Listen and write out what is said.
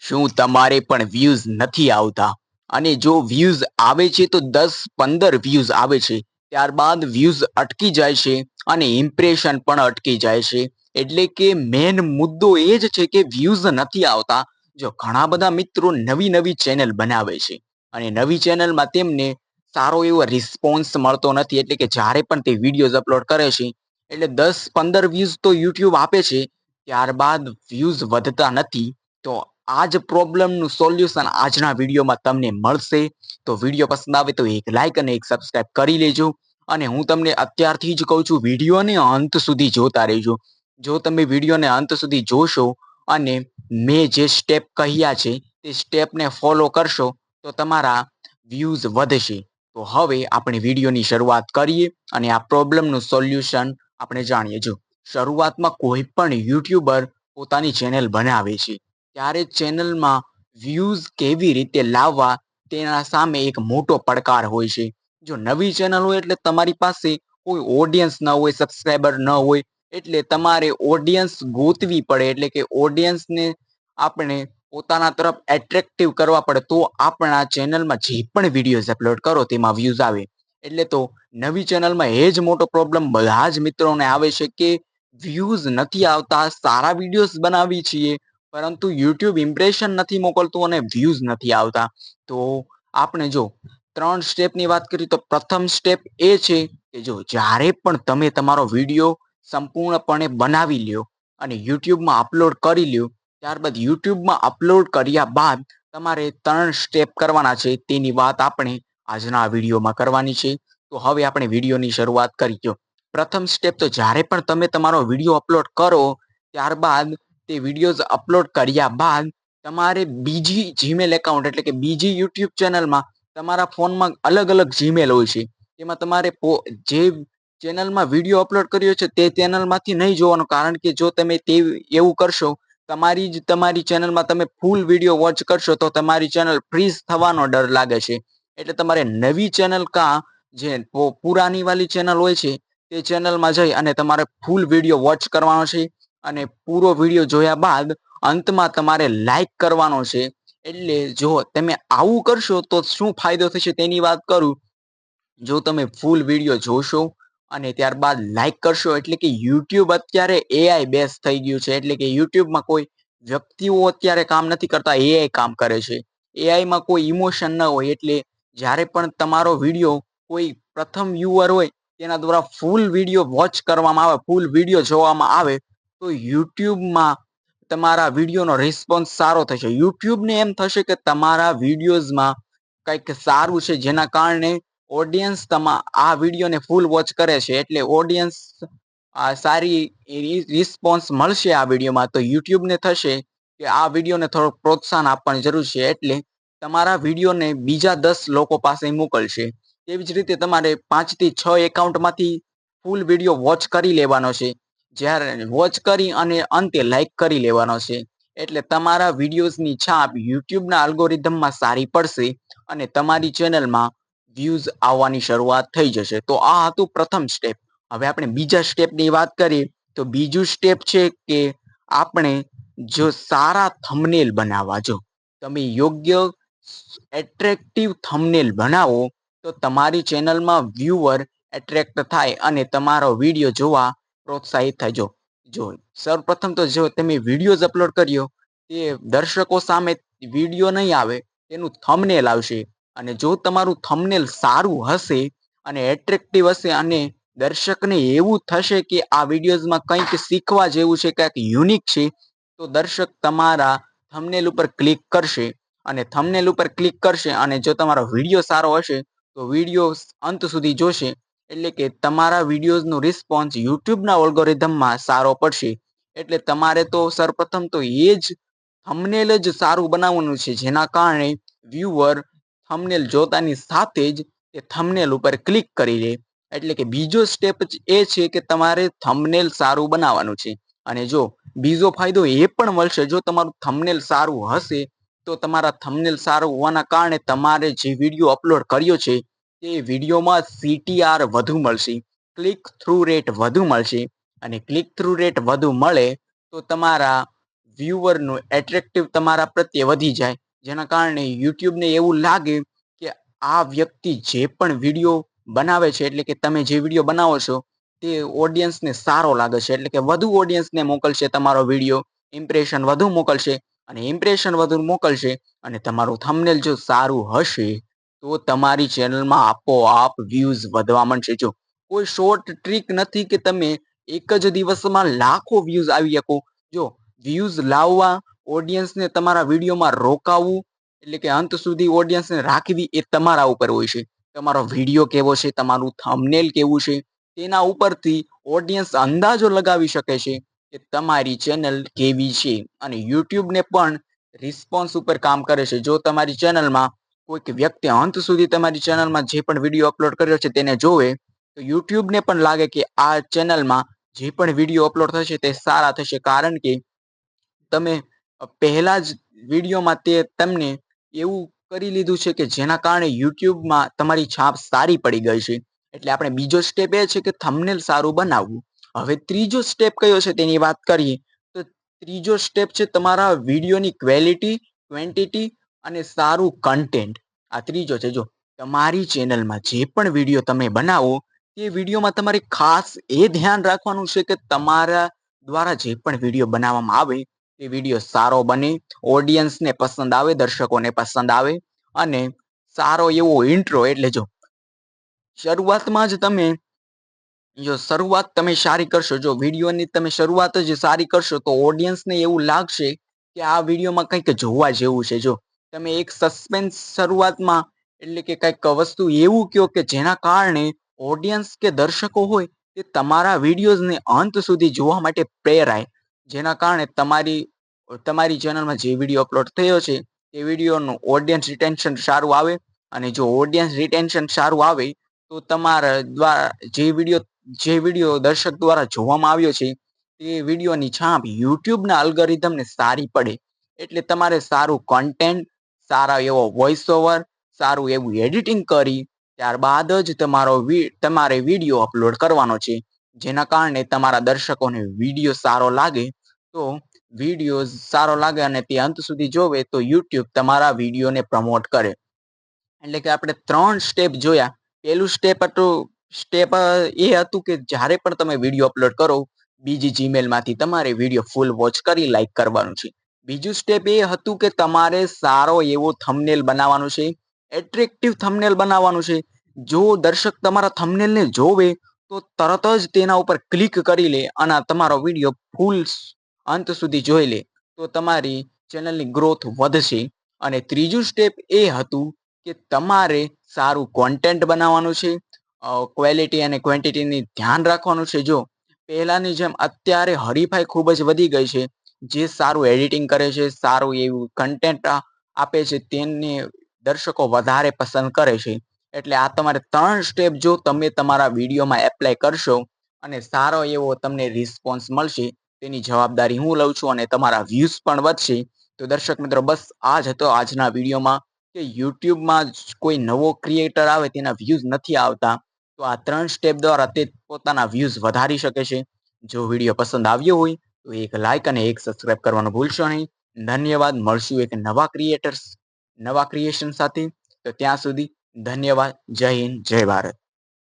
શું તમારે પણ વ્યૂઝ નથી આવતા? અને જો વ્યૂઝ આવે છે તો 10-15 વ્યૂઝ આવે છે. ત્યારબાદ વ્યૂઝ અટકી જાય છે અને ઇમ્પ્રેશન પણ અટકી જાય છે. એટલે કે મેન મુદ્દો એ જ છે કે વ્યૂઝ નથી આવતા. જો ઘણા બધા મિત્રો નવી ચેનલ બનાવે છે અને નવી ચેનલમાં તેમને સારો એવો રિસ્પોન્સ મળતો નથી. એટલે કે જ્યારે પણ તે વિડીયોઝ અપલોડ કરે છે એટલે 10-15 વ્યૂઝ તો યુટ્યુબ આપે છે, ત્યારબાદ વ્યૂઝ વધતા નથી. તો આ જ પ્રોબ્લેમનું સોલ્યુશન આજના વિડીયોમાં તમને મળશે. તો વિડીયો પસંદ આવે તો એક લાઇક અને એક સબસ્ક્રાઇબ કરી લેજો. અને હું તમને અત્યારથી જ કહું છું, વિડીયોને અંત સુધી જોતા રહેજો. જો તમે વિડીયોને અંત સુધી જોશો અને મેં જે સ્ટેપ કહ્યા છે તે સ્ટેપને ફોલો કરશો તો તમારા વ્યૂઝ વધશે. તો હવે આપણે વિડીયોની શરૂઆત કરીએ અને આ પ્રોબ્લેમનું સોલ્યુશન આપણે જાણીએ. જો શરૂઆતમાં કોઈ પણ યુટ્યુબર પોતાની ચેનલ બનાવે છે ત્યારે ચેનલમાં વ્યૂઝ કેવી રીતે લાવવા તેના સામે એક મોટો પડકાર હોય છે. જો નવી ચેનલ હોય એટલે તમારી પાસે કોઈ ઓડિયન્સ ન હોય, સબસ્ક્રાઈબર ન હોય, એટલે તમારે ઓડિયન્સ ગોતવી પડે. એટલે કે ઓડિયન્સને આપણે પોતાના તરફ એટ્રેક્ટિવ કરવા પડે તો આપણા ચેનલમાં જે પણ વિડીયોઝ અપલોડ કરો તેમાં વ્યૂઝ આવે. એટલે તો નવી ચેનલમાં એ જ મોટો પ્રોબ્લેમ બધા જ મિત્રોને આવે છે કે વ્યૂઝ નથી આવતા. સારા વિડીયોઝ બનાવી છીએ પરંતુ યુટ્યુબ ઇમ્પ્રેશન નથી મોકલતું અને વ્યૂઝ નથી આવતા. તો આપણે જો 3 સ્ટેપની વાત કરીએ તો પ્રથમ સ્ટેપ એ છે કે જો જ્યારે પણ તમે તમારો વિડીયો સંપૂર્ણપણે બનાવી લ્યો અને યુટ્યુબમાં અપલોડ કરી લ્યો, ત્યારબાદ યુટ્યુબમાં અપલોડ કર્યા બાદ તમારે 3 સ્ટેપ કરવાના છે. તેની વાત આપણે આજના વિડીયોમાં કરવાની છે. તો હવે આપણે વિડીયોની શરૂઆત કરીએ. પ્રથમ સ્ટેપ, તો જ્યારે પણ તમે તમારો વિડીયો અપલોડ કરો ત્યારબાદ તે વિડીયોઝ અપલોડ કર્યા બાદ તમારે બીજી જીમેલ એકાઉન્ટ એટલે કે બીજી યુટ્યુબ ચેનલમાં તમારા ફોનમાં અલગ અલગ જીમેલ હોય છે. તેમાં તમારે જે ચેનલમાં વિડીયો અપલોડ કર્યો છે તે ચેનલમાંથી નહીં જોવાનું. કારણ કે જો તમે તે એવું કરશો, તમારી ચેનલમાં તમે ફૂલ વિડીયો વોચ કરશો તો તમારી ચેનલ ફ્રીઝ થવાનો ડર લાગે છે. એટલે તમારે નવી ચેનલ જે પુરાની વાલી ચેનલ હોય છે તે ચેનલમાં જઈ અને તમારે ફૂલ વિડીયો વોચ કરવાનો છે. અને પૂરો વિડીયો જોયા બાદ અંતમાં તમારે લાઈક કરવાનો છે. એટલે જો તમે આવું કરશો તો શું ફાયદો થશે તેની વાત કરું. જો તમે ફૂલ વિડીયો જોશો અને ત્યારબાદ લાઈક કરશો એટલે કે યુટ્યુબ અત્યારે એઆઈ બેઝ થઈ ગયું છે. એટલે કે યુટ્યુબમાં કોઈ વ્યક્તિઓ અત્યારે કામ નથી કરતા, એઆઈ કામ કરે છે. એઆઈમાં કોઈ ઇમોશન ન હોય. એટલે જ્યારે પણ તમારો વિડીયો કોઈ પ્રથમ વ્યુઅર હોય તેના દ્વારા ફૂલ વિડીયો વોચ કરવામાં આવે, ફૂલ વિડીયો જોવામાં આવે તો યુટ્યુબમાં તમારા વિડીયોનો રિસ્પોન્સ સારો થશે. યુટ્યુબને એમ થશે કે તમારા વિડીયોઝમાં કંઈક સારું છે જેના કારણે ઓડિયન્સ આ વિડીયોને ફૂલ વોચ કરે છે. એટલે ઓડિયન્સ સારી રિસ્પોન્સ મળશે આ વિડીયોમાં, તો યુટ્યુબને થશે કે આ વિડીયોને થોડુંક પ્રોત્સાહન આપવાની જરૂર છે. એટલે તમારા વિડીયોને બીજા 10 લોકો પાસે મોકલશે. તેવી જ રીતે તમારે 5 થી 6 એકાઉન્ટમાંથી ફૂલ વિડીયો વોચ કરી લેવાનો છે. જ્યારે વોચ કરી અને અંતે લાઈક કરી લેવાનો છે. એટલે તમારા વિડીયોઝની છાપ યુટ્યુબના અલ્ગોરિધમમાં સારી પડશે અને તમારી ચેનલમાં વ્યૂઝ આવવાની શરૂઆત થઈ જશે. તો આ હતું પ્રથમ સ્ટેપ. હવે આપણે બીજા સ્ટેપની વાત કરીએ તો બીજું સ્ટેપ છે કે આપણે જો સારા થંબનેલ બનાવવા. જો તમે યોગ્ય એટ્રેક્ટિવ થંબનેલ બનાવો તો તમારી ચેનલમાં વ્યુઅર એટ્રેક્ટ થાય અને તમારો વિડીયો જોવા પ્રોત્સાહિત થાય. જો સૌપ્રથમ તો જો તમે વિડીયોઝ અપલોડ કર્યો તે દર્શકો સામે વિડીયો નહીં આવે, તેનું થંબનેલ આવશે. અને જો તમારું થંબનેલ સારું હશે અને એટ્રેક્ટિવ હશે અને દર્શકને એવું થશે કે આ વિડીયોઝમાં કંઈક શીખવા જેવું છે, કંઈક યુનિક છે, તો દર્શક તમારા થંબનેલ ઉપર ક્લિક કરશે. અને થંબનેલ ઉપર ક્લિક કરશે અને જો તમારો વિડીયો સારો હશે તો વિડીયો અંત સુધી જોશે. એટલે કે તમારા વિડીયોઝનો રિસ્પોન્સ યુટ્યુબના અલ્ગોરિધમમાં સારો પડશે. એટલે તમારે તો સૌપ્રથમ તો એ જ થંબનેલ જ સારું બનાવવાનું છે જેના કારણે વ્યુઅર થંબનેલ જોતાની સાથે જ એ થંબનેલ ઉપર ક્લિક કરી લે. એટલે કે બીજો સ્ટેપ એ છે કે તમારે થંબનેલ સારું બનાવવાનું છે. અને જો બીજો ફાયદો એ પણ મળશે, જો તમારું થંબનેલ સારું હશે તો તમારા થંબનેલ સારું હોવાના કારણે તમારે જે વિડીયો અપલોડ કર્યો છે તે વિડીયોમાં CTR વધુ મળશે, ક્લિક થ્રુ રેટ વધુ મળશે. અને ક્લિક થ્રુ રેટ વધુ મળે તો તમારા વ્યુઅરનું એટ્રેક્ટિવ તમારા પ્રત્યે વધી જાય, જેના કારણે યુટ્યુબને એવું લાગે કે આ વ્યક્તિ જે પણ વિડીયો બનાવે છે, એટલે કે તમે જે વિડીયો બનાવો છો તે ઓડિયન્સને સારો લાગે છે, એટલે કે વધુ ઓડિયન્સને મોકલશે તમારો વિડીયો, ઇમ્પ્રેશન વધુ મોકલશે, અને ઇમ્પ્રેશન વધુ મોકલશે અને તમારું થંબનેલ જો સારું હશે તો તમારી ચેનલમાં આપોઆપ વ્યૂઝ વધવા માંડશે. જો કોઈ શોર્ટ ટ્રીક નથી કે તમે એક જ દિવસમાં લાખો વ્યૂઝ આવી શકો. જો વ્યૂઝ લાવવા, ઓડિયન્સને તમારા વિડીયોમાં રોકાવવું, એટલે કે અંત સુધી ઓડિયન્સને રાખવી એ તમારા ઉપર હોય છે. તમારો વિડીયો કેવો છે, તમારું થંબનેલ કેવું છે, તેના ઉપરથી ઓડિયન્સ અંદાજો લગાવી શકે છે કે તમારી ચેનલ કેવી છે. અને યુટ્યુબને પણ રિસ્પોન્સ ઉપર કામ કરે છે. જો તમારી ચેનલમાં કોઈક વ્યક્તિ અંત સુધી તમારી ચેનલમાં જે પણ વિડીયો અપલોડ કર્યો છે તેને જોવે, તો યુટ્યુબને પણ લાગે કે આ ચેનલમાં જે પણ વિડીયો અપલોડ થશે તે સારા થશે, કારણ કે તમે પહેલા જ વિડીયોમાં તે તમને એવું કરી લીધું છે કે જેના કારણે યુટ્યુબમાં તમારી છાપ સારી પડી ગઈ છે. એટલે આપણે બીજો સ્ટેપ એ છે કે થંબનેલ સારું બનાવવું. હવે ત્રીજો સ્ટેપ કયો છે તેની વાત કરીએ તો ત્રીજો સ્ટેપ છે તમારા વિડીયોની ક્વોલિટી, ક્વોન્ટિટી અને સારું કન્ટેન્ટ. આ ત્રીજો છે. જો તમારી ચેનલમાં જે પણ વિડીયો તમે બનાવો તે વિડીયોમાં તમારે ખાસ એ ધ્યાન રાખવાનું છે કે તમારા દ્વારા જે પણ વિડીયો બનાવવામાં આવે તે વિડીયો સારો બને, ઓડિયન્સને પસંદ આવે, દર્શકોને પસંદ આવે, અને સારો એવો ઇન્ટ્રો, એટલે જો શરૂઆતમાં જ તમે જો શરૂઆત તમે સારી કરશો, જો વિડીયોની તમે શરૂઆત જ સારી કરશો તો ઓડિયન્સને એવું લાગશે કે આ વિડીયોમાં કંઈક જોવા જેવું છે. જો તમે એક સસ્પેન્સ શરૂઆતમાં, એટલે કે કંઈક વસ્તુ એવું કહો કે જેના કારણે ઓડિયન્સ કે દર્શકો હોય તે તમારા વિડીયોઝને અંત સુધી જોવા માટે પ્રેરાય, જેના કારણે તમારી ચેનલમાં જે વિડીયો અપલોડ થયો છે તે વિડીયોનું ઓડિયન્સ રિટેન્શન સારું આવે. અને જો ઓડિયન્સ રિટેન્શન સારું આવે તો તમારા દ્વારા જે વિડીયો દર્શક દ્વારા જોવામાં આવ્યો છે તે વિડીયોની છાપ યુટ્યુબના અલ્ગોરિધમને સારી પડે. એટલે તમારે સારું કન્ટેન્ટ, સારા એવો વોઇસ ઓવર, સારું એવું એડિટિંગ કરી ત્યારબાદ જ તમારે વિડીયો અપલોડ કરવાનો છે, જેના કારણે તમારા દર્શકોને વિડીયો સારો લાગે. તો વિડીયો સારો લાગે અને તે અંત સુધી જોવે તો યુટ્યુબ તમારા વિડીયોને પ્રમોટ કરે. એટલે કે આપણે 3 સ્ટેપ જોયા. પહેલું સ્ટેપ એ હતું કે જ્યારે પણ તમે વિડીયો અપલોડ કરો, બીજી જીમેલમાંથી તમારે વિડીયો ફૂલ વોચ કરી લાઈક કરવાનું છે. બીજું સ્ટેપ એ હતું કે તમારે સારો એવો થંબનેલ બનાવવાનું છે, એટ્રેક્ટિવ થંબનેલ બનાવવાનું છે. જો દર્શક તમારા થંબનેલને જોવે તો તરત જ તેના ઉપર ક્લિક કરી લે અને તમારો વિડીયો ફૂલ અંત સુધી જોઈ લે, તો તમારી ચેનલની ગ્રોથ વધશે. અને ત્રીજું સ્ટેપ એ હતું કે તમારે સારું કોન્ટેન્ટ બનાવવાનું છે, ક્વોલિટી અને ક્વોન્ટિટીની ધ્યાન રાખવાનું છે. જો પહેલાની જેમ અત્યારે હરીફાઈ ખૂબ જ વધી ગઈ છે. જે સારું એડિટિંગ કરે છે, સારું એવું કન્ટેન્ટ આપે છે, તેને દર્શકો વધારે પસંદ કરે છે. એટલે આ તમારે 3 સ્ટેપ જો તમે તમારા વિડીયોમાં એપ્લાય કરશો અને સારો એવો તમને રિસ્પોન્સ મળશે, તેની જવાબદારી હું લઉં છું અને તમારા વ્યૂઝ પણ વધશે. તો દર્શક મિત્રો, બસ આ જ હતો આજના વિડીયોમાં કે યુટ્યુબમાં કોઈ નવો ક્રિએટર આવે તેના વ્યૂઝ નથી આવતા, તો આ 3 સ્ટેપ દ્વારા તે પોતાના વ્યૂઝ વધારી શકે છે. જો વિડીયો પસંદ આવ્યો હોય તો એક લાઈક અને એક સબસ્ક્રાઇબ કરવાનું ભૂલશો નહીં. ધન્યવાદ. મળશું એક નવા ક્રિએશન સાથે. તો ત્યાં સુધી ધન્યવાદ. જય હિન્દ, જય ભારત.